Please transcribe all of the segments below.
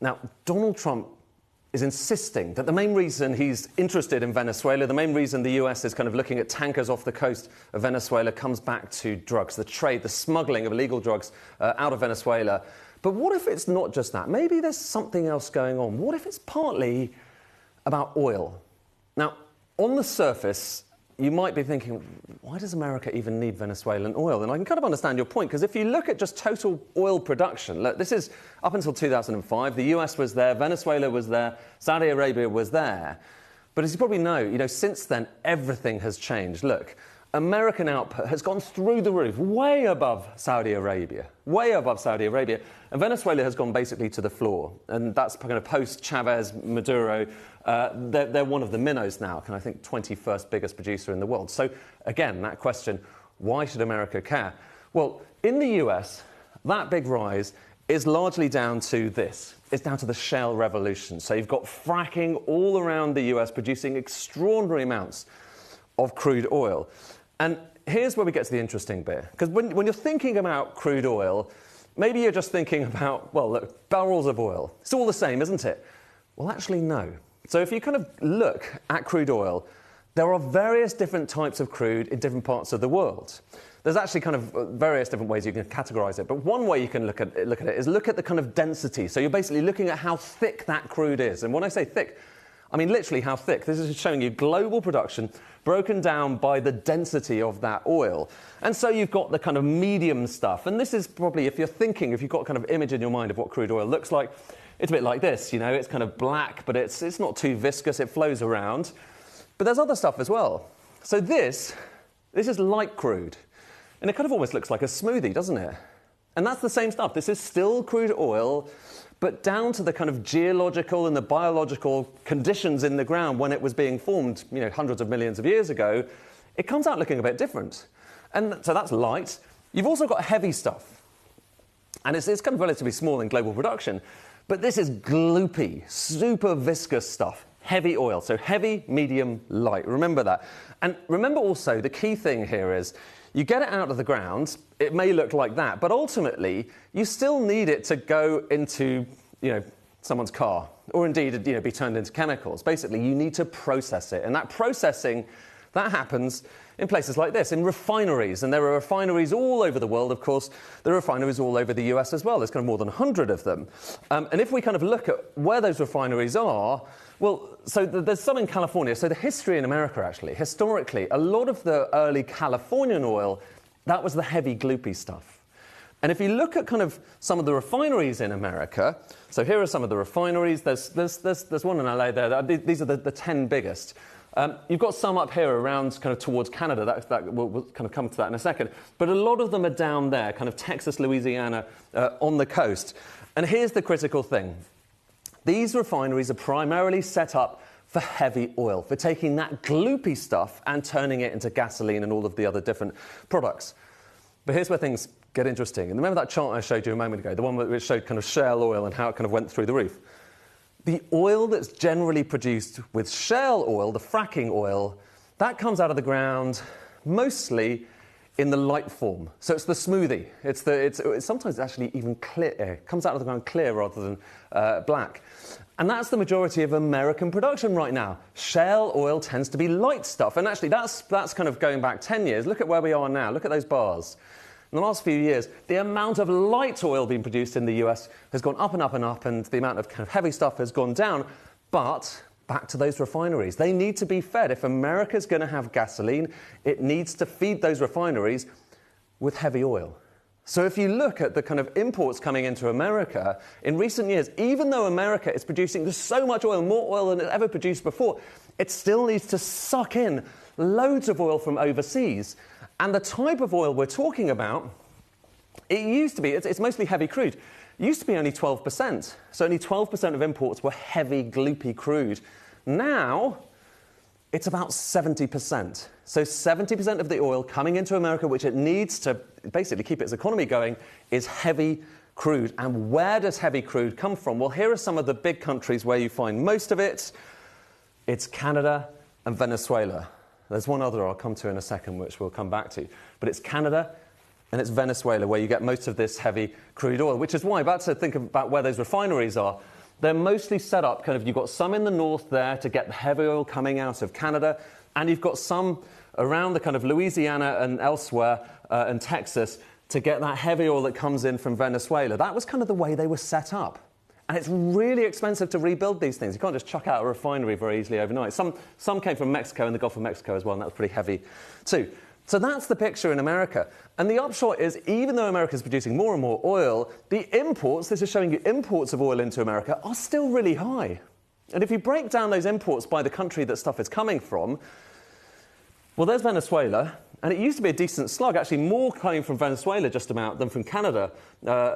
Now, Donald Trump is insisting that the main reason he's interested in Venezuela, the main reason the US is kind of looking at tankers off the coast of Venezuela comes back to drugs, the trade, the smuggling of illegal drugs out of Venezuela. But what if it's not just that? Maybe there's something else going on. What if it's partly about oil? Now, on the surface, you might be thinking, why does America even need Venezuelan oil? And I can kind of understand your point, because if you look at just total oil production, look, this is up until 2005, the US was there, Venezuela was there, Saudi Arabia was there. But as you probably know, since then, everything has changed. Look, American output has gone through the roof, way above Saudi Arabia, and Venezuela has gone basically to the floor. And that's kind of post-Chavez, Maduro. They're one of the minnows now, I think 21st biggest producer in the world. So again, that question, why should America care? Well, in the US, that big rise is largely down to this. It's down to the shale revolution. So you've got fracking all around the US producing extraordinary amounts of crude oil. And here's where we get to the interesting bit. Because when you're thinking about crude oil, maybe you're just thinking about, well, look, barrels of oil. It's all the same, isn't it? Well, actually, no. So if you kind of look at crude oil, there are various different types of crude in different parts of the world. There's actually kind of various different ways you can categorize it. But one way you can look at it is look at the kind of density. So you're basically looking at how thick that crude is. And when I say thick, I mean literally how thick. This is showing you global production broken down by the density of that oil. And so you've got the kind of medium stuff. And this is probably, if you've got kind of image in your mind of what crude oil looks like, it's a bit like this, it's kind of black, but it's not too viscous, it flows around. But there's other stuff as well. So this is light crude. And it kind of almost looks like a smoothie, doesn't it? And that's the same stuff. This is still crude oil, but down to the kind of geological and the biological conditions in the ground when it was being formed, hundreds of millions of years ago, it comes out looking a bit different. And so that's light. You've also got heavy stuff. And it's kind of relatively small in global production. But this is gloopy, super viscous stuff. Heavy oil. So heavy, medium, light. Remember that. And remember also, the key thing here is, you get it out of the ground, it may look like that, but ultimately, you still need it to go into, someone's car, or indeed, be turned into chemicals. Basically, you need to process it. And that processing, that happens in places like this, in refineries. And there are refineries all over the world, of course. There are refineries all over the US as well. There's kind of more than 100 of them. And if we kind of look at where those refineries are, well, so there's some in California. So the history in America, actually, historically, a lot of the early Californian oil, that was the heavy, gloopy stuff. And if you look at kind of some of the refineries in America, so here are some of the refineries. There's one in LA there. These are the 10 biggest. You've got some up here around kind of towards Canada. We'll kind of come to that in a second. But a lot of them are down there, kind of Texas, Louisiana, on the coast. And here's the critical thing. These refineries are primarily set up for heavy oil, for taking that gloopy stuff and turning it into gasoline and all of the other different products. But here's where things get interesting. And remember that chart I showed you a moment ago, the one which showed kind of shale oil and how it kind of went through the roof? The oil that's generally produced with shale oil, the fracking oil, that comes out of the ground mostly in the light form. So it's the smoothie. It's sometimes actually even clear. It comes out of the ground clear rather than black. And that's the majority of American production right now. Shale oil tends to be light stuff. And actually, that's kind of going back 10 years. Look at where we are now. Look at those bars. In the last few years, the amount of light oil being produced in the US has gone up and up and up, and the amount of kind of heavy stuff has gone down. But back to those refineries. They need to be fed. If America's going to have gasoline, it needs to feed those refineries with heavy oil. So if you look at the kind of imports coming into America, in recent years, even though America is producing so much oil, more oil than it's ever produced before, it still needs to suck in loads of oil from overseas. And the type of oil we're talking about, it used to be, it's mostly heavy crude. It used to be only 12%. So only 12% of imports were heavy, gloopy crude. Now, it's about 70%. So 70% of the oil coming into America, which it needs to basically keep its economy going, is heavy crude. And where does heavy crude come from? Well, here are some of the big countries where you find most of it. It's Canada and Venezuela. There's one other I'll come to in a second, which we'll come back to. But it's Canada and it's Venezuela where you get most of this heavy crude oil, which is why, about to think about where those refineries are, They're mostly set up you've got some in the north there to get the heavy oil coming out of Canada, and you've got some around the Louisiana and elsewhere and Texas to get that heavy oil that comes in from Venezuela. That was the way they were set up. And it's really expensive to rebuild these things. You can't just chuck out a refinery very easily overnight. Some came from Mexico and the Gulf of Mexico as well, and that was pretty heavy too. So that's the picture in America. And the upshot is, even though America is producing more and more oil, the imports, this is showing you imports of oil into America, are still really high. And if you break down those imports by the country that stuff is coming from, well, there's Venezuela. And it used to be a decent slug, actually more coming from Venezuela just about than from Canada,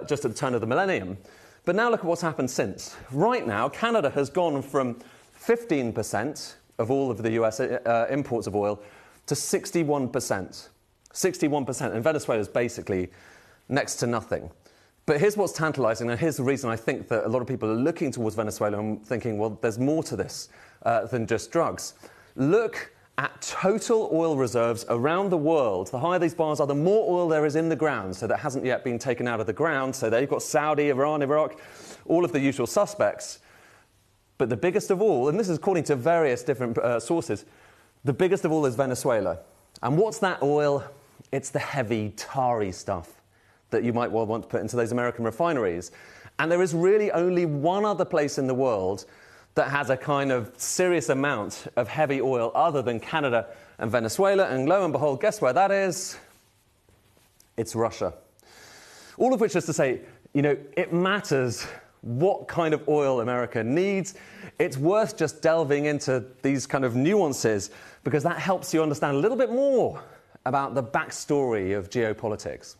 just at the turn of the millennium. But now look at what's happened since. Right now, Canada has gone from 15% of all of the US imports of oil to 61%. 61%. And Venezuela is basically next to nothing. But here's what's tantalizing, and here's the reason I think that a lot of people are looking towards Venezuela and thinking, well, there's more to this than just drugs. Look at total oil reserves around the world. The higher these bars are, the more oil there is in the ground, so that hasn't yet been taken out of the ground. So there you've got Saudi, Iran, Iraq, all of the usual suspects. But the biggest of all, and this is according to various different sources, the biggest of all is Venezuela. And what's that oil? It's the heavy, tarry stuff that you might well want to put into those American refineries. And there is really only one other place in the world that has a serious amount of heavy oil other than Canada and Venezuela. And lo and behold, guess where that is? It's Russia. All of which is to say, it matters what kind of oil America needs. It's worth just delving into these nuances because that helps you understand a little bit more about the backstory of geopolitics.